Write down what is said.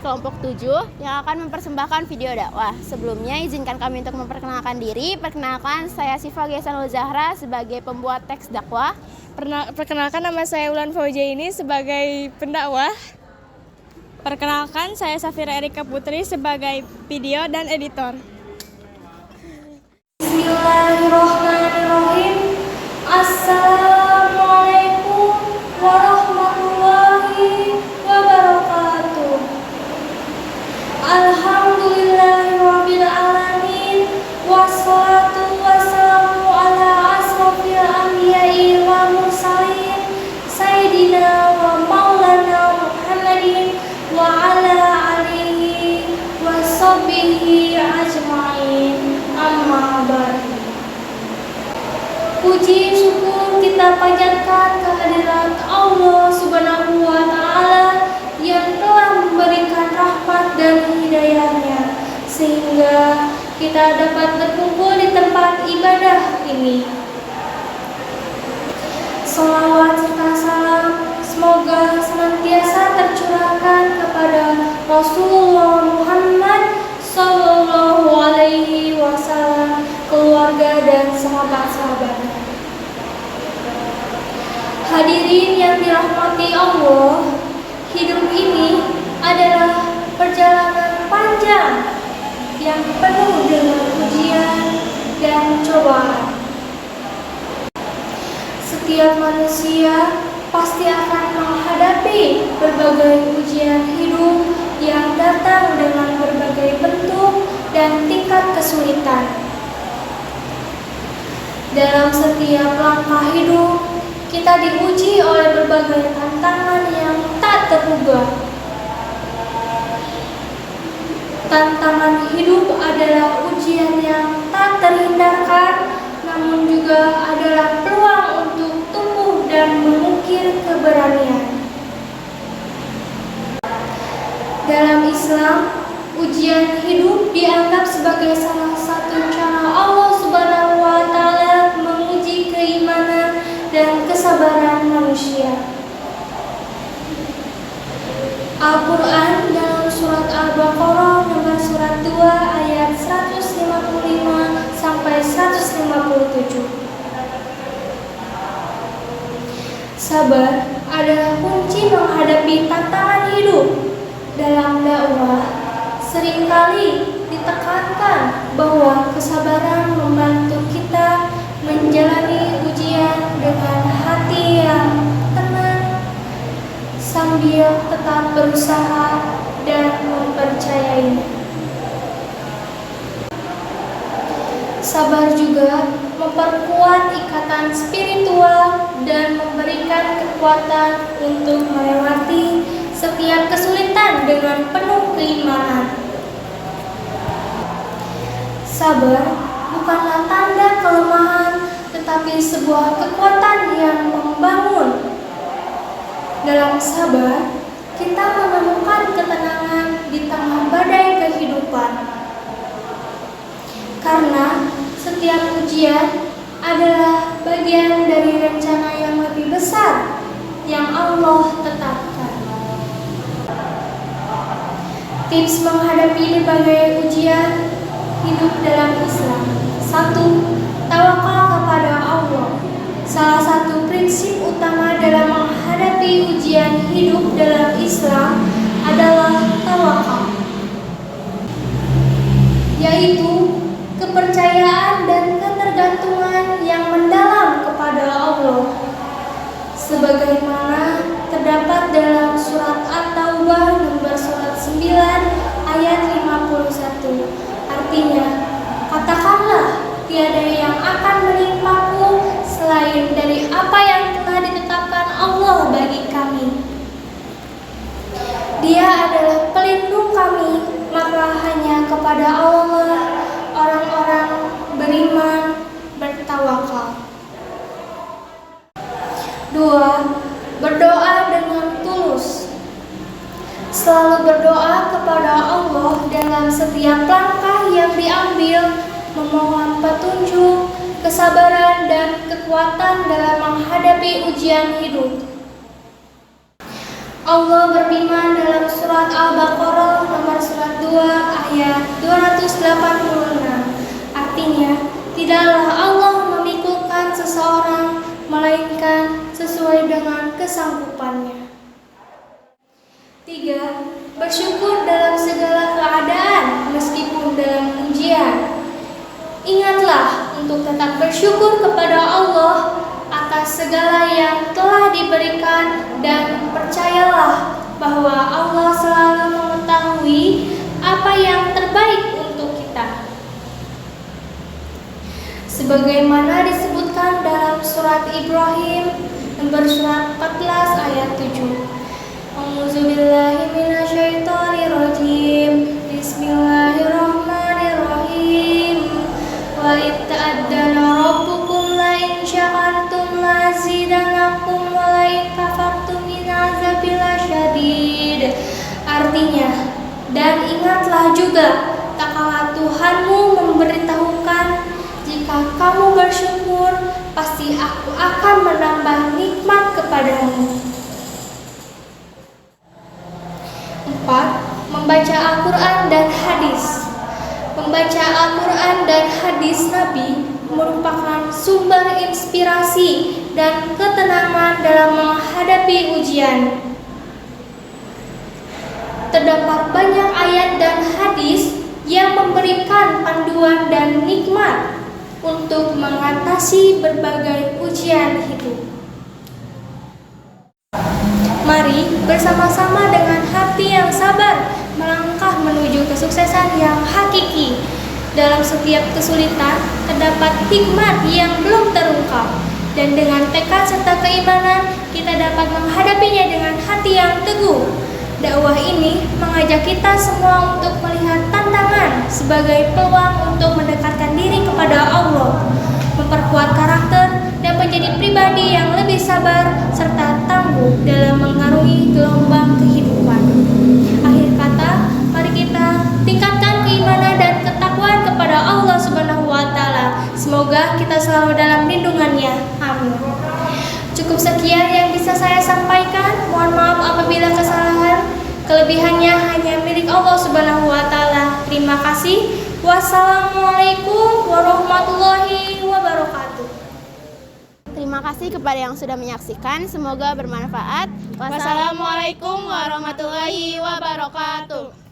kelompok 7 yang akan mempersembahkan video dakwah. Sebelumnya izinkan kami untuk memperkenalkan diri. Perkenalkan, saya Siva Giesanul Zahra sebagai pembuat teks dakwah. Perkenalkan, nama saya Wulan Faujaini sebagai pendakwah. Perkenalkan, saya Safira Erika Putri sebagai video dan editor. Bismillahirrahmanirrahim. Assalamualaikum warahmatullahi wabarakatuh. Alhamdulillahirabbil alamin. Wassalatu wassalamu ala asrofil anbiya'i wal mursalin Sayyidina wa maulana Muhammadin wa ala alihi wa sahbihi ajma'in. Amma ba'du. Puji syukur kita panjatkan kehadirat Allah Subhanahu wa Ta'ala yang telah memberikan rahmat dan hidayahnya sehingga kita dapat berkumpul di tempat ibadah ini. Salawat serta salam semoga senantiasa tercurahkan kepada Rasulullah Muhammad Sallallahu Alaihi Wasallam, keluarga dan sahabat-sahabatnya. Hadirin yang dirahmati Allah, hidup ini adalah perjalanan panjang yang penuh dengan ujian dan cobaan. Setiap manusia pasti akan menghadapi berbagai ujian hidup yang datang dengan berbagai bentuk dan tingkat kesulitan. Dalam setiap langkah hidup, kita diuji oleh berbagai tantangan yang tak terduga. Tantangan hidup adalah ujian yang tak terhindarkan, namun juga adalah peluang untuk tumbuh dan mengukir keberanian. Dalam Islam, ujian hidup dianggap sebagai salah satu cara Allah Subhanahu wa Ta'ala menguji keimanan dan kesabaran manusia. Al-Quran dalam surat Al-Baqarah nomor surat 2 ayat 155 sampai 157. Sabar adalah kunci menghadapi tantangan hidup. Dalam dakwah, seringkali ditekankan bahwa kesabaran membantu kita menjalani ujian dengan hati yang tenang sambil tetap berusaha dan mempercayainya. Sabar juga memperkuat ikatan spiritual dan memberikan kekuatan untuk melewati setiap kesulitan dengan penuh keimanan. Sabar bukanlah tanda kelemahan, tetapi sebuah kekuatan yang membangun. Dalam sabar, kita menemukan ketenangan di tengah badai kehidupan. Karena setiap ujian adalah bagian dari rencana yang lebih besar yang Allah tetapkan. Tips menghadapi berbagai ujian hidup dalam Islam. 1. Tawakal kepada Allah. Salah satu prinsip utama dalam menghadapi ujian hidup dalam Islam adalah tawakal, yaitu kepercayaan dan ketergantungan yang mendalam kepada Allah. Sebagaimana terdapat dalam surat At-Taubah nomor surat 9 ayat 51. Artinya, katakanlah tiada yang akan menimpaku selain dari apa yang telah ditetapkan Allah bagi kami. Dia adalah pelindung kami, maka hanya kepada Allah orang-orang beriman bertawakal. 2. Berdoa dengan tulus. Selalu berdoa kepada Allah dalam setiap langkah yang diambil, memohon petunjuk, kesabaran, dan kekuatan dalam menghadapi ujian hidup. Allah berfirman dalam surat Al-Baqarah nomor surat 2 ayat 286. Artinya, tidaklah Allah memikulkan seseorang melainkan sesuai dengan kesanggupannya. 3. Bersyukur dalam segala keadaan meskipun dalam ujian. Ingatlah untuk tetap bersyukur kepada Allah atas segala yang telah diberikan dan percayalah bahwa Allah selalu mengetahui apa yang terbaik untuk kita. Sebagaimana disebutkan dalam surat Ibrahim nomor surat 14 ayat 7. A'udzubillahi minasyaitonirrajim. Bismillahirrahmanirrahim. Wa itta'addana rabbukum la in syakartum la azidanakum wa la in kafartum in'azabi lasyadid. Artinya, dan ingatlah juga tak kala Tuhanmu memberitahukan, jika kamu bersyukur pasti aku akan menambah nikmat kepadamu. 4. Membaca Al-Quran dan hadis. Membaca Al-Quran dan hadis Nabi merupakan sumber inspirasi dan ketenangan dalam menghadapi ujian. Terdapat banyak ayat dan hadis yang memberikan panduan dan nikmat untuk mengatasi berbagai ujian hidup. Mari bersama-sama dengan hati yang sabar melangkah menuju kesuksesan yang hakiki. Dalam setiap kesulitan terdapat hikmat yang belum terungkap, dan dengan tekad serta keimanan kita dapat menghadapinya dengan hati yang teguh. Dakwah ini mengajak kita semua untuk melihat tantangan sebagai peluang untuk mendekatkan diri kepada Allah, memperkuat karakter, dan menjadi pribadi yang lebih sabar serta tangguh dalam mengarungi gelombang kehidupan. Akhir kata, mari kita tingkatkan keimanan dan ketakwaan kepada Allah Subhanahu wa Ta'ala. Semoga kita selalu dalam lindungannya. Amin. Cukup sekian yang bisa saya sampaikan. Mohon maaf apabila kesalahan. Kelebihannya hanya milik Allah Subhanahu wa Ta'ala. Terima kasih. Wassalamualaikum warahmatullahi wabarakatuh. Terima kasih kepada yang sudah menyaksikan. Semoga bermanfaat. Wassalamualaikum warahmatullahi wabarakatuh.